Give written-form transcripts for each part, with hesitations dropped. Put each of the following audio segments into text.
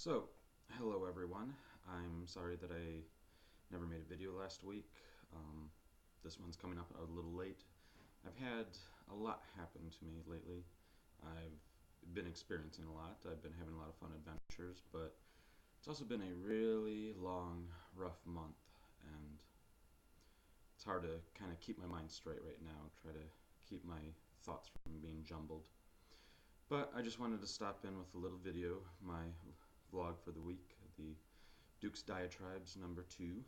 So, hello everyone. I'm sorry that I never made a video last week. This one's coming up a little late. I've had a lot happen to me lately. I've been experiencing a lot. I've been having a lot of fun adventures, but it's also been a really long, rough month, and it's hard to kind of keep my mind straight right now, try to keep my thoughts from being jumbled. But I just wanted to stop in with a little video, my vlog for the week, the Duke's Diatribes #2.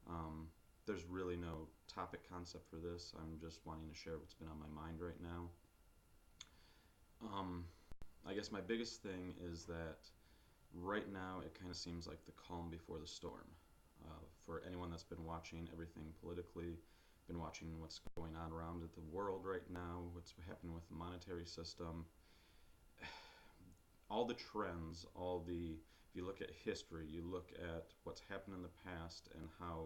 Um, there's really no topic concept for this. I'm just wanting to share what's been on my mind right now. Um, I guess my biggest thing is that right now it kind of seems like the calm before the storm. For anyone that's been watching everything politically, been watching what's going on around the world right now, what's happening with the monetary system, all the trends, if you look at history, you look at what's happened in the past and how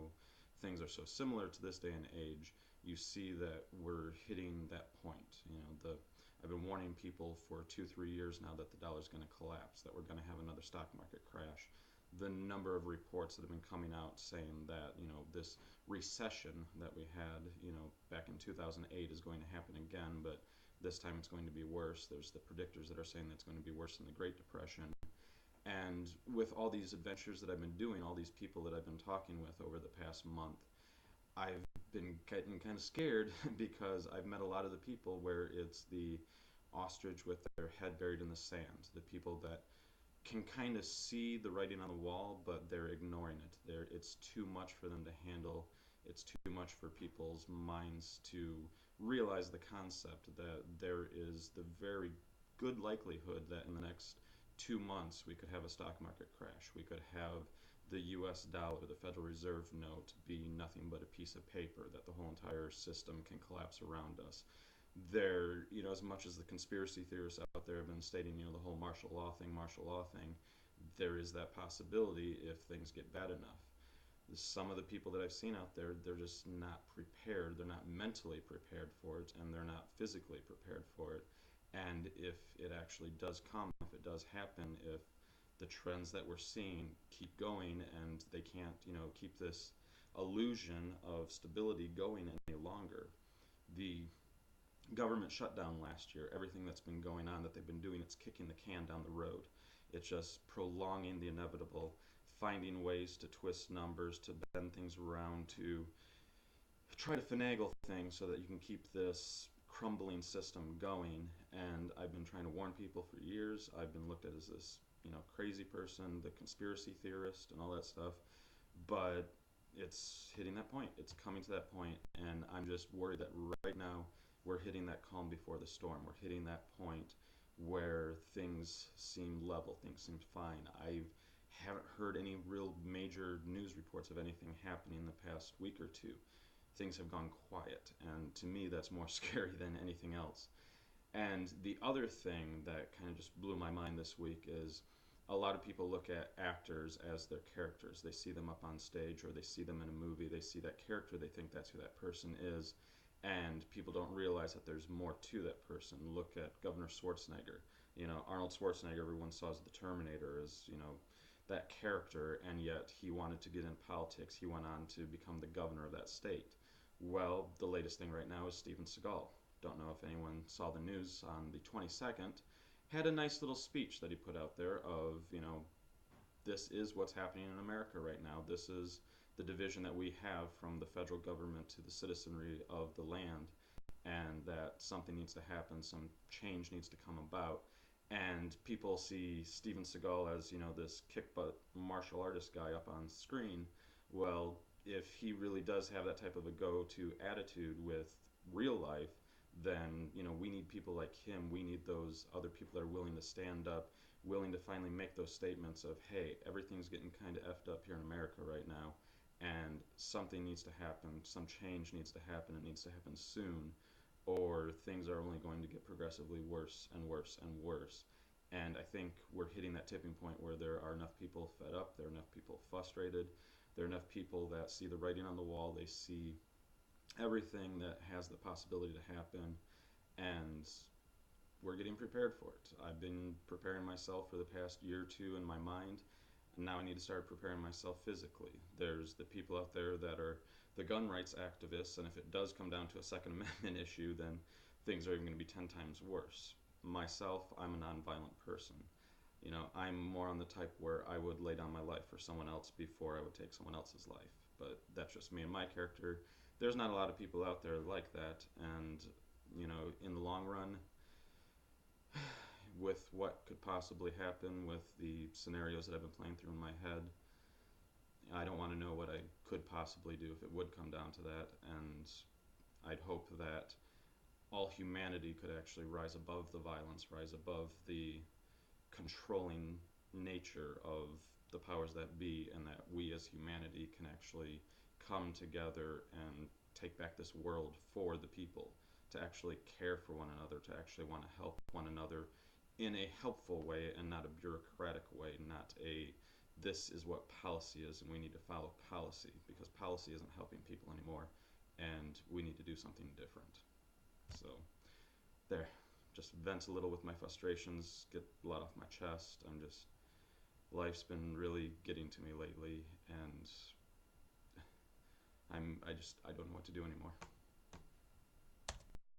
things are so similar to this day and age, you see that we're hitting that point. I've been warning people for 2, 3 years now that the dollar's going to collapse, that we're going to have another stock market crash. The number of reports that have been coming out saying that, this recession that we had, back in 2008 is going to happen again, but this time it's going to be worse. There's the predictors that are saying that it's going to be worse than the Great Depression. And with all these adventures that I've been doing, all these people that I've been talking with over the past month, I've been getting kind of scared because I've met a lot of the people where it's the ostrich with their head buried in the sand, the people that can kind of see the writing on the wall, but they're ignoring it. It's too much for them to handle. It's too much for people's minds to realize the concept that there is the very good likelihood that in the next 2 months we could have a stock market crash. We could have the US dollar, the Federal Reserve note, be nothing but a piece of paper, that the whole entire system can collapse around us. As much as the conspiracy theorists out there have been stating, the whole martial law thing, there is that possibility if things get bad enough. Some of the people that I've seen out there, they're just not prepared. They're not mentally prepared for it, and they're not physically prepared for it. And if it actually does come, if it does happen, if the trends that we're seeing keep going and they can't, keep this illusion of stability going any longer, the government shutdown last year, everything that's been going on that they've been doing, it's kicking the can down the road. It's just prolonging the inevitable, finding ways to twist numbers, to bend things around, to try to finagle things so that you can keep this crumbling system going. And I've been trying to warn people for years. I've been looked at as this, crazy person, the conspiracy theorist, and all that stuff. But it's hitting that point. It's coming to that point, and I'm just worried that right now we're hitting that calm before the storm. We're hitting that point where things seem level, things seem fine. I haven't heard any real major news reports of anything happening in the past week or two. Things have gone quiet, and to me, that's more scary than anything else. And the other thing that kind of just blew my mind this week is a lot of people look at actors as their characters. They see them up on stage or they see them in a movie, they see that character, they think that's who that person is, and people don't realize that there's more to that person. Look at Governor Schwarzenegger. Arnold Schwarzenegger, everyone saw as the Terminator, as, that character, and yet he wanted to get in politics. He went on to become the governor of that state. Well, the latest thing right now is Steven Seagal. Don't know if anyone saw the news on the 22nd, had a nice little speech that he put out there of, this is what's happening in America right now. This is the division that we have from the federal government to the citizenry of the land, and that something needs to happen, some change needs to come about. And people see Steven Seagal as, this kick butt martial artist guy up on screen. Well, if he really does have that type of a go to attitude with real life, then we need people like him. We need those other people that are willing to stand up, willing to finally make those statements of, hey, everything's getting kind of effed up here in America right now, and something needs to happen, some change needs to happen, it needs to happen soon, or things are only going to get progressively worse and worse and worse. And I think we're hitting that tipping point where there are enough people fed up, there are enough people frustrated, there are enough people that see the writing on the wall, they see everything that has the possibility to happen, and we're getting prepared for it. I've been preparing myself for the past year or two in my mind, and now I need to start preparing myself physically. There's the people out there that are the gun rights activists, and if it does come down to a Second Amendment issue, then things are even going to be 10 times worse. Myself, I'm a nonviolent person. You know, I'm more on the type where I would lay down my life for someone else before I would take someone else's life. But that's just me and my character. There's not a lot of people out there like that, and you know, in the long run, with what could possibly happen with the scenarios that I've been playing through in my head, I don't want to know what I could possibly do if it would come down to that, and I'd hope that all humanity could actually rise above the violence, rise above the controlling nature of the powers that be, and that we as humanity can actually come together and take back this world for the people, to actually care for one another, to actually want to help one another in a helpful way and not a bureaucratic way, not a this is what policy is and we need to follow policy, because policy isn't helping people anymore and we need to do something different. So there, just vent a little with my frustrations, get a lot off my chest. Life's been really getting to me lately, and I don't know what to do anymore.